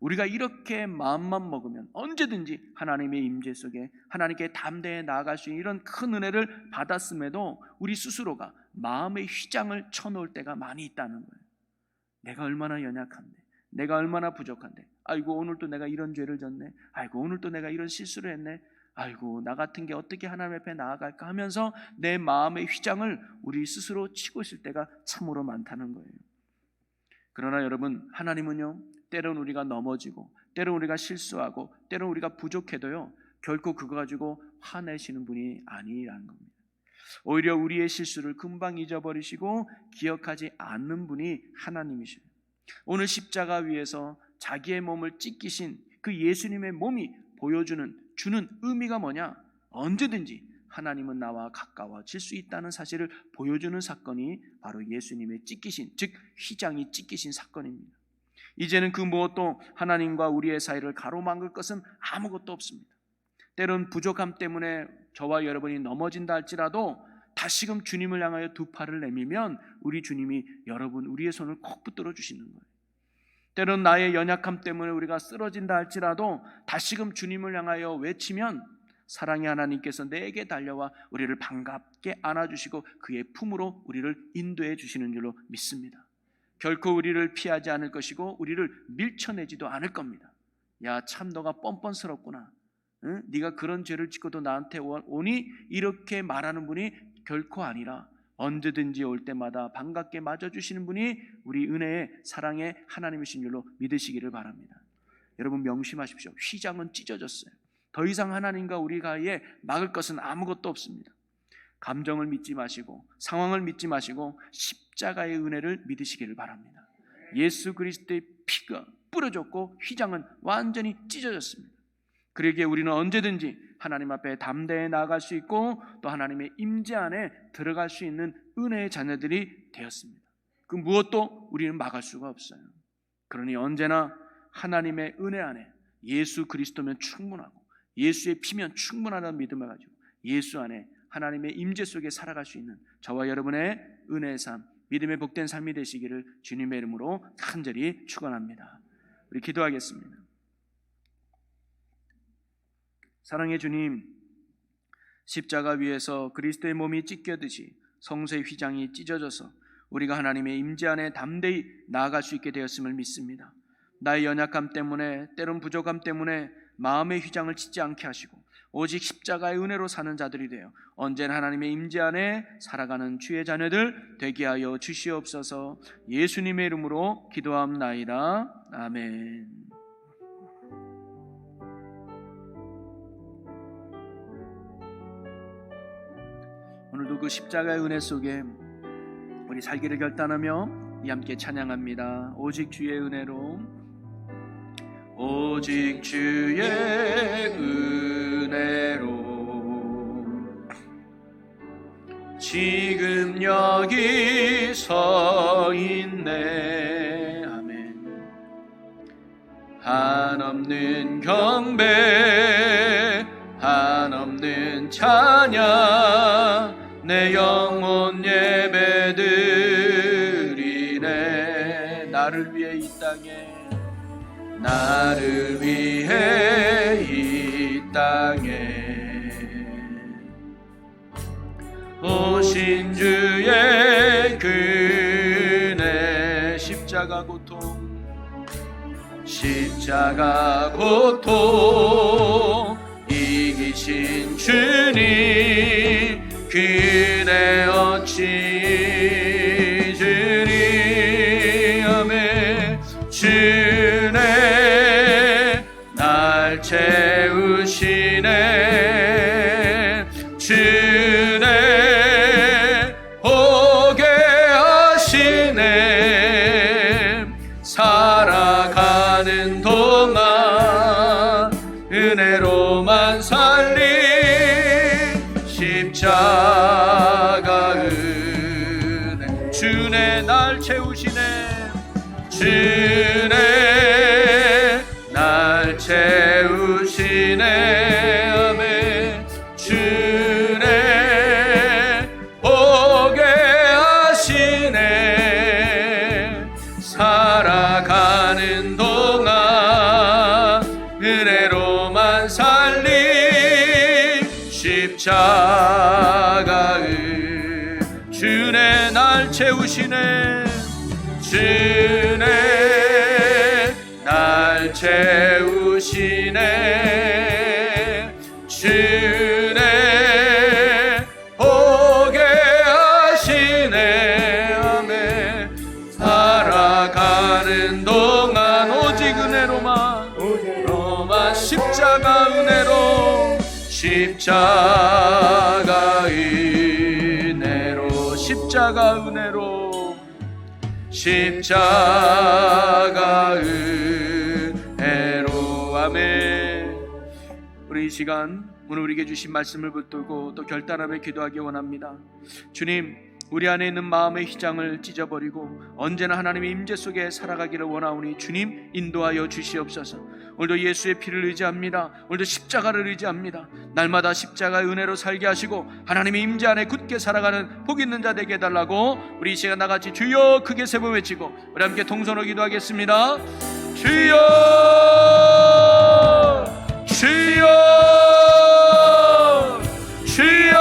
우리가 이렇게 마음만 먹으면 언제든지 하나님의 임재 속에 하나님께 담대히 나아갈 수 있는 이런 큰 은혜를 받았음에도 우리 스스로가 마음의 휘장을 쳐놓을 때가 많이 있다는 거예요. 내가 얼마나 연약한데, 내가 얼마나 부족한데, 아이고 오늘 또 내가 이런 죄를 졌네, 아이고 오늘 또 내가 이런 실수를 했네, 아이고 나 같은 게 어떻게 하나님 앞에 나아갈까 하면서 내 마음의 휘장을 우리 스스로 치고 있을 때가 참으로 많다는 거예요. 그러나 여러분, 하나님은요, 때론 우리가 넘어지고 때론 우리가 실수하고 때론 우리가 부족해도요, 결코 그거 가지고 화내시는 분이 아니라는 겁니다. 오히려 우리의 실수를 금방 잊어버리시고 기억하지 않는 분이 하나님이셔요. 오늘 십자가 위에서 자기의 몸을 찢기신 그 예수님의 몸이 주는 의미가 뭐냐? 언제든지 하나님은 나와 가까워질 수 있다는 사실을 보여주는 사건이 바로 예수님의 찢기신, 즉 휘장이 찢기신 사건입니다. 이제는 그 무엇도 하나님과 우리의 사이를 가로막을 것은 아무것도 없습니다. 때론 부족함 때문에 저와 여러분이 넘어진다 할지라도 다시금 주님을 향하여 두 팔을 내밀면 우리 주님이 우리의 손을 콕 붙들어 주시는 거예요. 때론 나의 연약함 때문에 우리가 쓰러진다 할지라도 다시금 주님을 향하여 외치면 사랑의 하나님께서 내게 달려와 우리를 반갑게 안아주시고 그의 품으로 우리를 인도해 주시는 줄로 믿습니다. 결코 우리를 피하지 않을 것이고 우리를 밀쳐내지도 않을 겁니다. 야, 참 너가 뻔뻔스럽구나, 응? 네가 그런 죄를 짓고도 나한테 오니? 이렇게 말하는 분이 결코 아니라 언제든지 올 때마다 반갑게 맞아주시는 분이 우리 은혜의 사랑의 하나님이신 줄로 믿으시기를 바랍니다. 여러분 명심하십시오. 휘장은 찢어졌어요. 더 이상 하나님과 우리가에 막을 것은 아무것도 없습니다. 감정을 믿지 마시고 상황을 믿지 마시고 십자가의 은혜를 믿으시기를 바랍니다. 예수 그리스도의 피가 뿌려졌고 휘장은 완전히 찢어졌습니다. 그러기에 우리는 언제든지 하나님 앞에 담대히 나아갈 수 있고 또 하나님의 임재 안에 들어갈 수 있는 은혜의 자녀들이 되었습니다. 그 무엇도 우리는 막을 수가 없어요. 그러니 언제나 하나님의 은혜 안에 예수 그리스도면 충분하고 예수의 피면 충분하다는 믿음을 가지고 예수 안에 하나님의 임재 속에 살아갈 수 있는 저와 여러분의 은혜의 삶, 믿음의 복된 삶이 되시기를 주님의 이름으로 간절히 축원합니다. 우리 기도하겠습니다. 사랑의 주님, 십자가 위에서 그리스도의 몸이 찢겨듯이 성소의 휘장이 찢어져서 우리가 하나님의 임재 안에 담대히 나아갈 수 있게 되었음을 믿습니다. 나의 연약함 때문에 때론 부족함 때문에 마음의 휘장을 찢지 않게 하시고 오직 십자가의 은혜로 사는 자들이 되어 언제나 하나님의 임재 안에 살아가는 주의 자녀들 되게 하여 주시옵소서. 예수님의 이름으로 기도함나이다. 아멘. 오늘도 그 십자가의 은혜 속에 우리 살기를 결단하며 함께 찬양합니다. 오직 주의 은혜로, 오직 주의 은혜로 지금 여기 서 있네. 아멘. 한없는 경배, 한없는 찬양, 내 영혼 예배드리네. 나를 위해 이 땅에, 나를 위해 이 땅에 오신 주의 그네 십자가 고통 이기신 주님 그네 어찌 주리. 아멘. 주네 날 채우시네. 주네 오게 하시네. 살아가는 동안 은혜로만 살리 십자가 은혜. 주네 날 채우시네. 주네 날 채우시네. 아멘. 주네 오게 십자가의 주내 날 채우시네 주내 날 채우시네 주내 보게 하시네 아멘 살아가는 동안 오직 은혜로만 십자가 은혜로 십자가 은혜로 십자가 은혜로 십자가 은혜로 아멘. 우리 이 시간 오늘 우리에게 주신 말씀을 붙들고 또 결단하며 기도하기 원합니다. 주님, 우리 안에 있는 마음의 휘장을 찢어버리고 언제나 하나님의 임재 속에 살아가기를 원하오니 주님 인도하여 주시옵소서. 오늘도 예수의 피를 의지합니다. 오늘도 십자가를 의지합니다. 날마다 십자가의 은혜로 살게 하시고 하나님의 임재 안에 굳게 살아가는 복 있는 자 되게 해달라고 우리 이 시간 나같이 주여 크게 세 번 외치고 우리 함께 동서로 기도하겠습니다. 주여 주여 주여.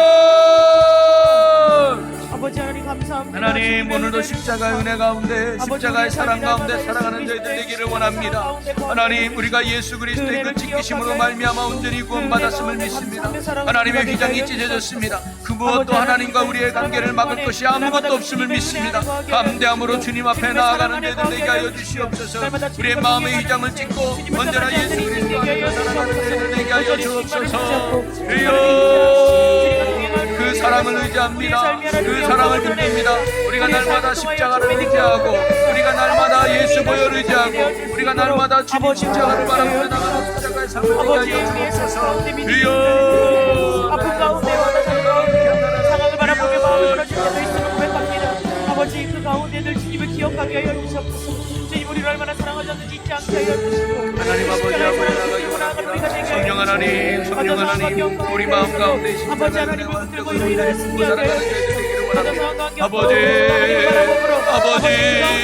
아버지 하나님 감사합니다. 하나님 오늘도 십자가의 은혜 가운데 십자가의 사랑 가운데 살아가는 저희들 되기를 원합니다. 하나님 우리가 예수 그리스도의 그 찢기심으로 말미암아 온전히 구원받았음을 믿습니다. 하나님의 휘장이 찢어졌습니다. 그 무엇도 하나님과 우리의 관계를 막을 것이 아무것도 없음을 믿습니다. 담대함으로 주님 앞에 나아가는 저희들 되게 하여 주시옵소서. 우리의 마음의 휘장을 찢고 언제나 예수 그리스도 안에서 살아가는 저희들 되게 하여 주옵소서. 주여 그 사랑을 의지합니다. 그 사랑을 믿습니다. 우리가 날마다 십자가를 의지하고 우리가 날마다 예수 보혈을 의지하고 우리가 날마다 주님 십자가를 바라보며 나가는 십자가의 삶을 되게 하여 주옵소서. 주여 아픈 가운데 상황을 바라보며 마음을 풀어줄 때도 있음을 고백합니다. 아버지 그 가운데 늘 주님을 기억하게 하여 주시옵소서. 주님 우리를 얼마나 사랑하셨는지 잊지 않게 하여 주시고 하나님 아버지 앞에 나가기 원합니다. 성령 하나님 성령 하나님 우리 마음 가운데 아버지 십자가의 하나님 은혜와 무슨 들고 뜻을 이를 붙들고 살아가는 저희들 되기를 원합니다. 아버지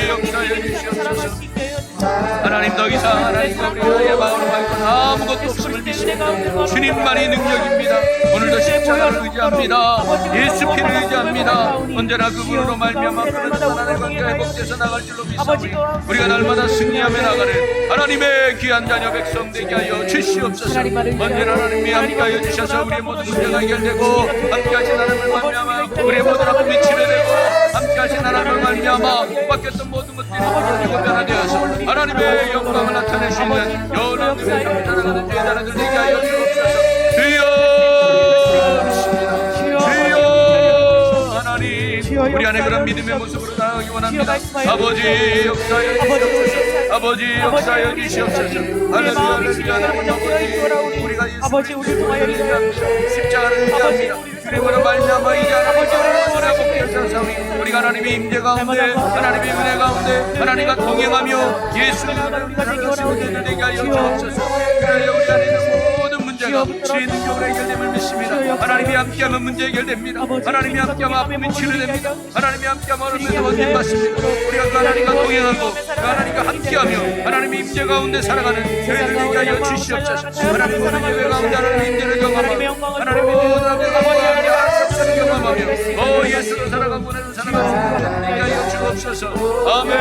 역사해 주시옵소서. 하나님 더 이상 하나님과 우리의 마음을 밟고 아무것도 없음을 믿습니다. 주님만이 능력입니다. 오늘도 십자가를 의지합니다. 예수 피를 의지합니다. 언제나 그분으로 말미암아 그런 하나님의 관계가 회복돼서 나갈 줄로 믿습니다. 우리가 날마다 승리하며 나가는 하나님의 귀한 자녀 백성 되게 하여 주시옵소서. 언제나 하나님이 함께하여 주셔서 우리의 모든 문제가 해결되고 함께하신 하나님을 말미암아 우리의 모든 아픔이 치료되고 함께하신 하나님을 말미암아 바뀌었던 모든 것들이 바뀌고 변화되어서 하나님의 영광을 나타내시는 여러 눈에 나타나는 주의 자녀들 되게 하여 주옵소서. 주여 주여 하나님 우리 안에 그런 믿음의 모습으로 나아가기 원합니다. 아버지 역사여 주시옵소서. 아버지 역사여 주시옵소서. 할렐루야 하나님 아버지 우리가 아버지 우리를 통하여 십자가를 의지합니다. 그리고는 말미암아 이제 하나님을 우리가 하나님의 임재 가운데 하나님의 은혜 가운데 하나님과 동행하며 예수를 살아가시고 되게 하여 주옵소서. 그래야 우리 안에 있는 모든 문제가 주의 능력으로 해결됨을 믿습니다. 하나님이 함께하면 문제 해결됩니다. 하나님이 함께하면 아픔이 치료됩니다. 하나님이 함께하면 어려움에서 원진 받습니다. 우리가 그 하나님과 동행하고 그 하나님과 함께하며 하나님의 임재 가운데 살아가는 저희들 되게 하여 주시옵소서. 하나님 모든 예배 가운데 하나님의 임재를 경험하고 하나님의 모든 역사를 경험하며 예수로 살아가고 은혜로 살아가는 되게 하여 주옵소서. 아멘.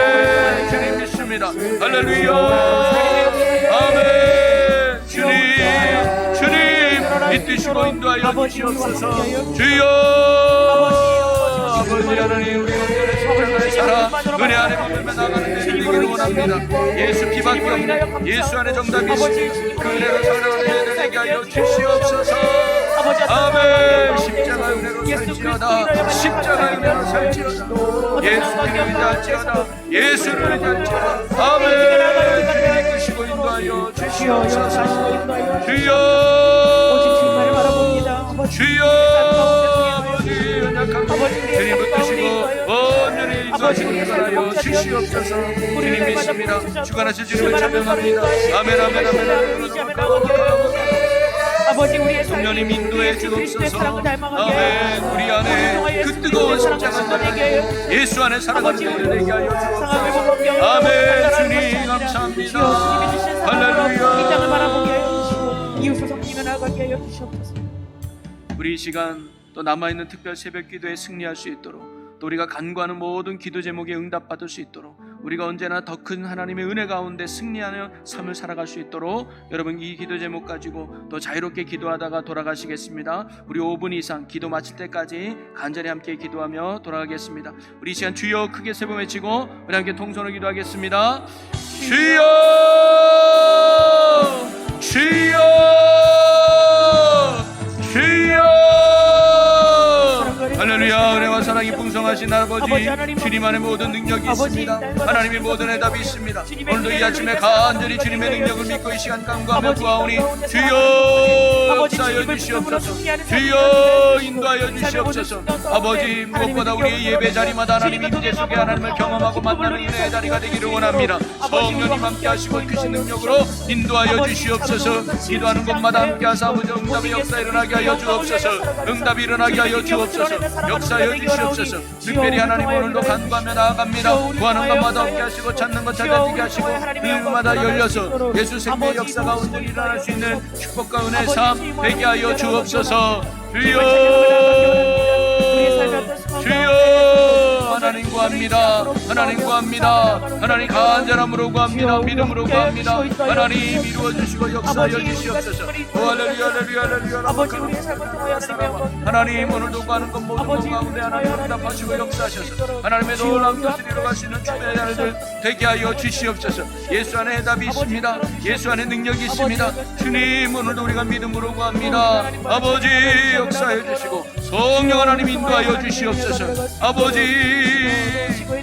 주님 믿습니다. 할렐루야 아멘. 주님 믿으시고 인도하여 주시옵소서. 주여 아버지 하나님 우리 온전히 십자가에 살아 은혜 안에 머물며 나가는 데 되기를 원합니다. 예수 피밖에 없는 예수 안에 정답이 있으니 그 은혜로 살아가는 데들 되게 하여 주시옵소서. 아멘. 십자가의 은혜로 살지어다. 십자가의 은혜로 살지어다. 예수를 의지할지어다. 예수를 의지할지어다. 아멘. 이끄시고 인도하여 주시옵소서. 주여 주여 아버지 연약한 주님 붙드시고 온전히 인도하시고 인도하여 주시옵소서. 주님 믿습니다. 주관하신 주님을 찬양합니다. 아멘 아멘 아멘 아버지 우리의 성령님 인도해 주옵소서. 아멘. 우리 안에 그 뜨거운 십자가 예수 안에 살아가는 자들 되게 하여 주옵소서. 아멘. 주님 감사합니다. 할렐루야. 이 땅을 바라보게 하여 주시고 이웃을 섬기며 나아가게 하여 주시옵소서. 우리 이 시간 또 남아있는 특별 새벽 기도에 승리할 수 있도록, 또 우리가 간구하는 모든 기도 제목에 응답받을 수 있도록, 우리가 언제나 더 큰 하나님의 은혜 가운데 승리하는 삶을 살아갈 수 있도록 여러분 이 기도 제목 가지고 또 자유롭게 기도하다가 돌아가시겠습니다. 우리 5분 이상 기도 마칠 때까지 간절히 함께 기도하며 돌아가겠습니다. 우리 이 시간 주여 크게 세 번 외치고 우리 함께 통성으로 기도하겠습니다. 주여 주여 주여. 할렐루야. 은혜와 사랑이 풍성하신 아버지, 주님 안에 모든 능력이 있습니다. 하나님의 모든 해답이 있습니다. 오늘도 이 아침에 간절히 주님의 능력을 믿고 이 시간 간구하며 구하오니 주여 역사하여 주시옵소서. 주여 인도하여 주시옵소서. 아버지, 무엇보다 우리의 예배 자리마다 하나님 임재 속에 하나님을 경험하고 만나는 은혜의 자리가 되기를 원합니다. 성령님 함께 하시고 크신 능력으로 인도하여 주시옵소서. 기도하는 곳마다 함께 하사 아버지 응답의 역사 일어나게 하여 주옵소서. 응답이 일어나게 하여 주옵소서. 역사하여 주시옵소서. 특별히 하나님 오늘도 간구하며 나아갑니다. 구하는 것마다 얻게 하시고 찾는 것 찾아지게 하시고 길마다 열려서 예수 생명의 역사가 온전히 일어날 수 있는 축복과 은혜의 삶 되게 하여 주옵소서. 주여 주여. 하나님 구합니다. 하나님 구합니다. 하나님 간절함으로 구합니다. 믿음으로 구합니다. 하나님 이루어주시고 역사하여 주시옵소서. 할렐루야 할렐루야 할렐루야. 아버지 우리의 삶을 통하여 하나님의 영광, 하나님 오늘도 구하는 것 모든 것 가운데 하나님 응답하시고 역사하셔서 하나님의 놀라운 뜻을 이루어갈 수 있는 주님의 자녀들 되게 하여 주시옵소서. 예수 안에 해답이 있습니다. 예수 안에 능력이 있습니다. 주님 오늘도 우리가 믿음으로 구합니다. 아버지 역사해 주시고 성령 하나님 인도하여 주시옵소서. 아버지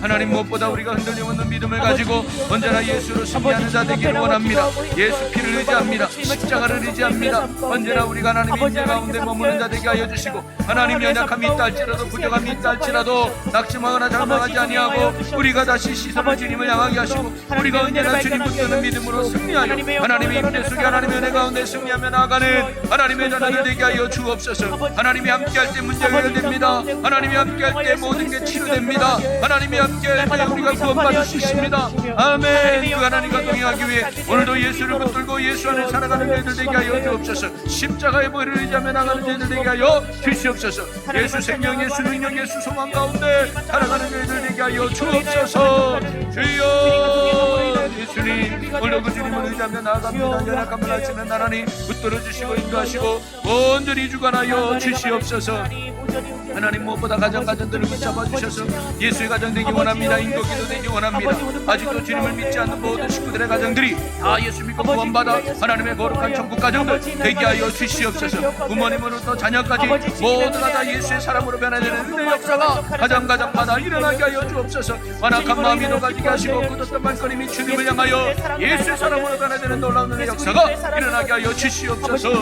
하나님 무엇보다 우리가 흔들림 없는 믿음을 가지고 언제나 예수로 승리하는 자 되기를 원합니다. 예수 피를 의지합니다. 십자가를 의지합니다. 언제나 우리가 하나님의 인재 가운데 머무는 자 되게 하여 주시고 하나님 연약함이 있다 할지라도 부족함이 있다 할지라도 낙심하거나 절망하지 아니하고 우리가 다시 시선을 주님을 향하게 하시고 우리가 언제나 주님 붙드는 믿음으로 승리하여 하나님의 임재 속에 하나님의 은혜 가운데 승리하며 나아가는 하나님의 자녀들 되게 하여 주옵소서. 하나님이 함께할 때 문제가 해결됩니다. 하나님이 함께할 때 모든 게 치료됩니다. 하나님이 함께할 때 우리가 구원받을 수 있습니다. 아멘. 그 하나님과 동행하기 위해 오늘도 예수를 붙들고 예수 안에 살아가는 자들 되게 하여 주옵소서. 십자가의 보혈을 의지하며 나가는 자들 되게 하여 주시옵소서. 예수 생명, 예수 능력, 예수 소망 가운데 살아가는 자들 되게 하여 주옵소서. 주여 예수님 오늘도 그 주님을 의지하며 나아갑니다. 연약함을 하시는 하나님 붙들어 주시고 인도하시고 온전히 주관하여 주시옵소서. 하나님 무엇보다 가정들을 붙잡아 주셔서 예수의 가정 되기 원합니다. 인도기도 되기 원합니다. 아직도 주님을 믿지 않는 모든 식구들의 가정들이 다 예수 믿고 구원받아 하나님의 거룩한 천국 가정들 되게 하여 주시옵소서. 부모님으로부터 자녀까지 모두가 다 예수의 사람으로 변화되는 은혜의 역사가 가정마다 일어나게 하여 주옵소서. 완악한 마음이 녹아지게 하시고 굳었던 발걸음이 주님을 향하여 예수의 사람으로 변화되는 놀라운 은혜의 역사가 일어나게 하여 주시옵소서.